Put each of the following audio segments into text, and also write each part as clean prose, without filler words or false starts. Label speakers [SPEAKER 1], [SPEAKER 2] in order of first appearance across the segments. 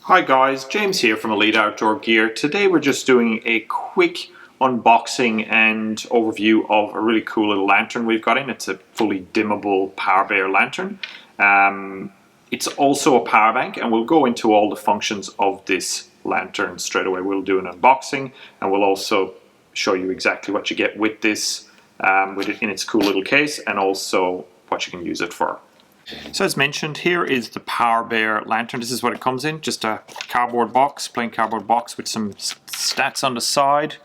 [SPEAKER 1] Hi guys, James here from Elite Outdoor Gear. Today we're just doing a quick unboxing and overview of a really cool little lantern we've got in. It's a fully dimmable power bear lantern. It's also a power bank, and we'll go into all the functions of this lantern straight away. We'll do an unboxing and we'll also show you exactly what you get with this, with it in its cool little case, and also what you can use it for. So as mentioned, here is the Power Bear lantern. This is what it comes in, just a cardboard box, plain cardboard box with some stats on the side,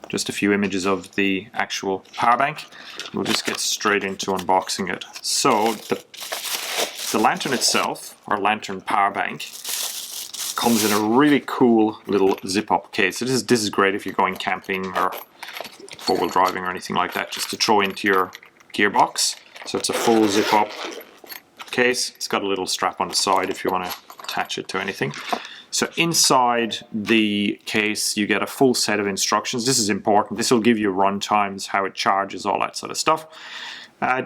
[SPEAKER 1] just a few images of the actual power bank. We'll just get straight into unboxing it. So the lantern itself, or lantern power bank, comes in a really cool little zip-up case. So this is great if you're going camping or four-wheel driving or anything like that, just to throw into your gearbox. So it's a full zip-up case. It's got a little strap on the side if you want to attach it to anything. So inside the case you get a full set of instructions. This is important. This will give you run times, how it charges, all that sort of stuff.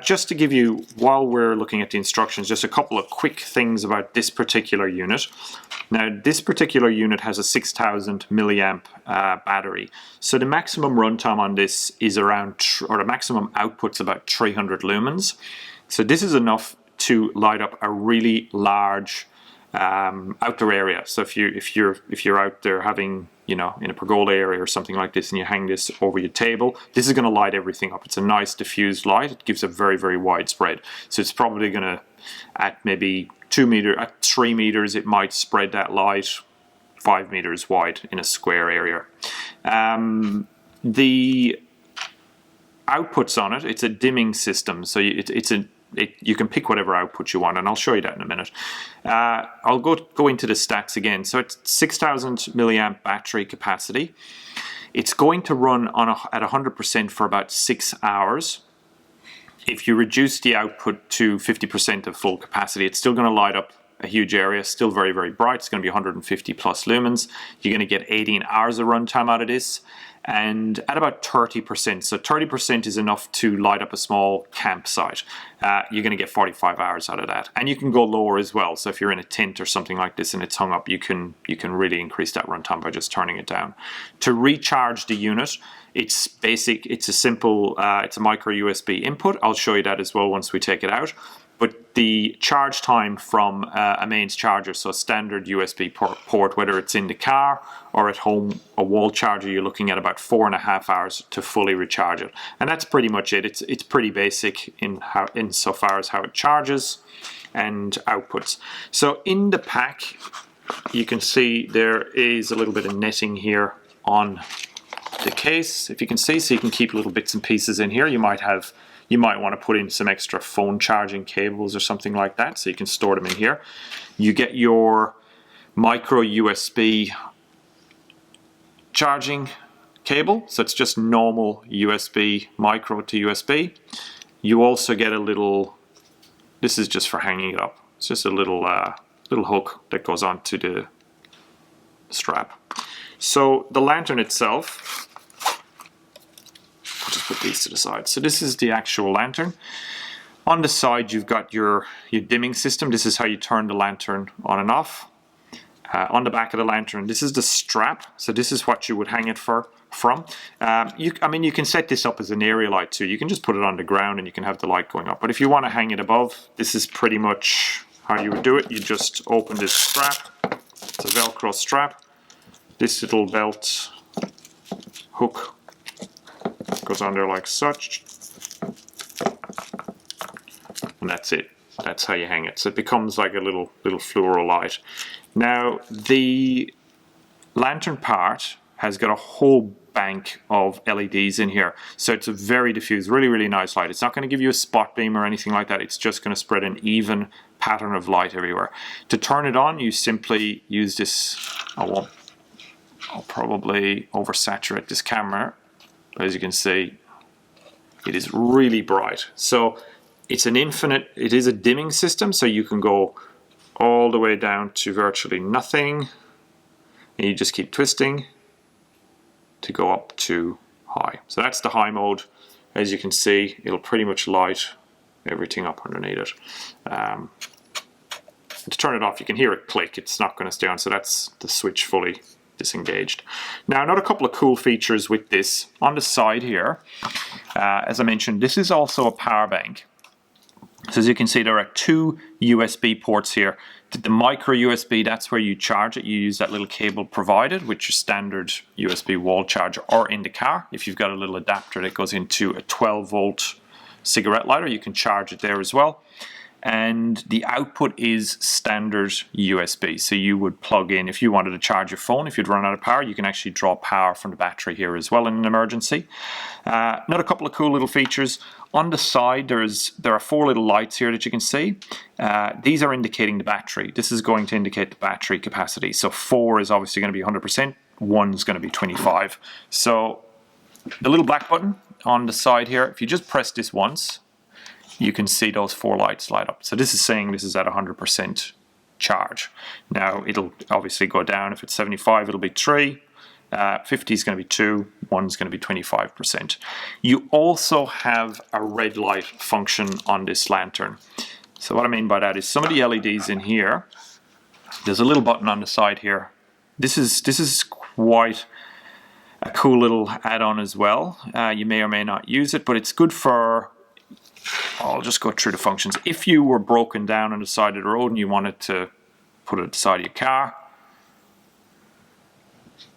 [SPEAKER 1] Just to give you, while we're looking at the instructions, just a couple of quick things about this particular unit. Now this particular unit has a 6000 milliamp battery. So the maximum runtime on this is around, or the maximum output's about 300 lumens. So this is enough to light up a really large outdoor area. So if you're out there having, you know, in a pergola area or something like this, and you hang this over your table, this is going to light everything up. It's a nice diffused light. It gives a very, very wide spread. So it's probably going to, at maybe 3 meters, it might spread that light 5 meters wide in a square area. The outputs on it, it's a dimming system. So you can pick whatever output you want, and I'll show you that in a minute. I'll go into the stats again. So it's 6000 milliamp battery capacity. It's going to run at 100% for about 6 hours. If you reduce the output to 50% of full capacity, it's still going to light up a huge area, still very, very bright. It's going to be 150 plus lumens. You're going to get 18 hours of runtime out of this. And at about 30%, so 30% is enough to light up a small campsite. You're going to get 45 hours out of that. And you can go lower as well. So if you're in a tent or something like this and it's hung up, you can really increase that runtime by just turning it down. To recharge the unit, it's basic. It's a simple, it's a micro USB input. I'll show you that as well once we take it out. But the charge time from a mains charger, so a standard USB port, whether it's in the car or at home, a wall charger, you're looking at about 4.5 hours to fully recharge it. And that's pretty much it. It's pretty basic insofar as how it charges and outputs. So in the pack, you can see there is a little bit of netting here on the case, if you can see, so you can keep little bits and pieces in here. You might want to put in some extra phone charging cables or something like that, so you can store them in here. You get your micro USB charging cable, so it's just normal USB, micro to USB. You also get a little, this is just for hanging it up. It's just a little hook that goes onto the strap. So the lantern itself, I'll just put these to the side. So this is the actual lantern. On the side you've got your dimming system. This is how you turn the lantern on and off. On the back of the lantern, this is the strap. So this is what you would hang it from. You can set this up as an area light too. You can just put it on the ground and you can have the light going up. But if you want to hang it above, this is pretty much how you would do it. You just open this strap. It's a Velcro strap. This little belt hook goes on there like such, and that's it. That's how you hang it. So it becomes like a little fluoro light. Now the lantern part has got a whole bank of LEDs in here, so it's a very diffused, really, really nice light. It's not going to give you a spot beam or anything like that. It's just going to spread an even pattern of light everywhere. To turn it on, you simply use this. I'll probably oversaturate this camera. As you can see, it is really bright. So it's an infinite, it is a dimming system, so you can go all the way down to virtually nothing, and you just keep twisting to go up to high. So that's the high mode. As you can see, it'll pretty much light everything up underneath it. And to turn it off, you can hear it click. It's not going to stay on, so that's the switch fully disengaged. Now, another couple of cool features with this on the side here, as I mentioned, this is also a power bank. So as you can see, there are 2 USB ports here. The micro USB, that's where you charge it. You use that little cable provided, which is standard USB wall charger, or in the car. If you've got a little adapter that goes into a 12-volt cigarette lighter, you can charge it there as well. And the output is standard USB. So you would plug in, if you wanted to charge your phone, if you'd run out of power, you can actually draw power from the battery here as well in an emergency. Another couple of cool little features. On the side, there are 4 little lights here that you can see. These are indicating the battery. This is going to indicate the battery capacity. So 4 is obviously going to be 100%, 1 is going to be 25. So the little black button on the side here, if you just press this once, you can see those 4 lights light up. So this is saying this is at 100% charge. Now it'll obviously go down. If it's 75, it'll be 3. 50 is going to be 2. 1 is going to be 25%. You also have a red light function on this lantern. So what I mean by that is some of the LEDs in here, there's a little button on the side here. This is quite a cool little add-on as well. You may or may not use it, but it's good for, I'll just go through the functions. If you were broken down on the side of the road and you wanted to put it at the side of your car,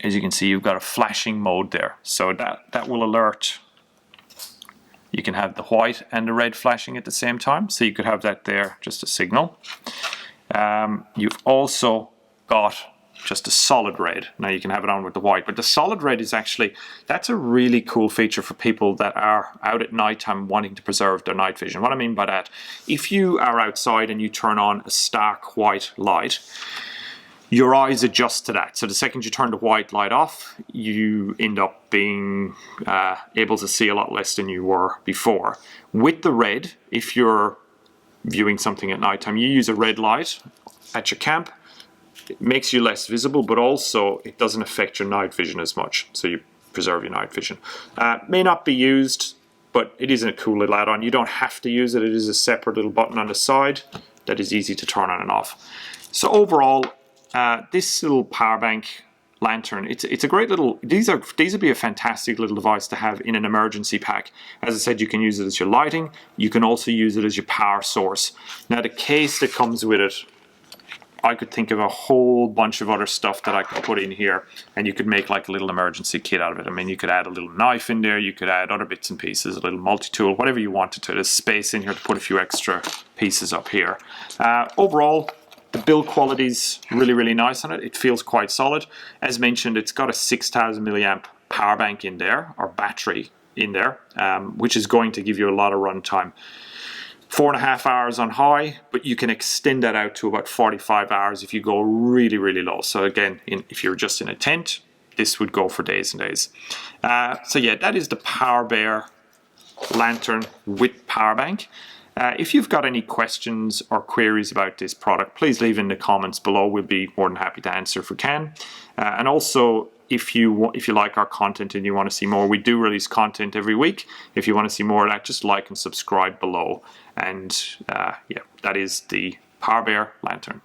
[SPEAKER 1] as you can see, you've got a flashing mode there. So that will alert. You can have the white and the red flashing at the same time. So you could have that there, just a signal. You've also got just a solid red. Now you can have it on with the white, but the solid red is actually, that's a really cool feature for people that are out at nighttime wanting to preserve their night vision. What I mean by that, if you are outside and you turn on a stark white light, your eyes adjust to that. So the second you turn the white light off, you end up being able to see a lot less than you were before. With the red, if you're viewing something at nighttime, you use a red light at your camp, it makes you less visible, but also it doesn't affect your night vision as much. So you preserve your night vision. May not be used, but it is a cool little add-on. You don't have to use it. It is a separate little button on the side that is easy to turn on and off. So overall, this little power bank lantern, it's a great little, these would be a fantastic little device to have in an emergency pack. As I said, you can use it as your lighting. You can also use it as your power source. Now the case that comes with it, I could think of a whole bunch of other stuff that I could put in here, and you could make like a little emergency kit out of it. I mean, you could add a little knife in there, you could add other bits and pieces, a little multi-tool, whatever you wanted to. There's space in here to put a few extra pieces up here. Overall, the build quality is really, really nice on it. It feels quite solid. As mentioned, it's got a 6,000 milliamp power bank in there, or battery in there, which is going to give you a lot of runtime. 4.5 hours on high, but you can extend that out to about 45 hours if you go really, really low. So again, if you're just in a tent, this would go for days and days. So yeah, that is the PowerBear lantern with power bank. If you've got any questions or queries about this product, please leave in the comments below. We'll be more than happy to answer if we can. And also, if you like our content and you want to see more, we do release content every week. If you want to see more of that, just like and subscribe below. And yeah, that is the PowerBear lantern.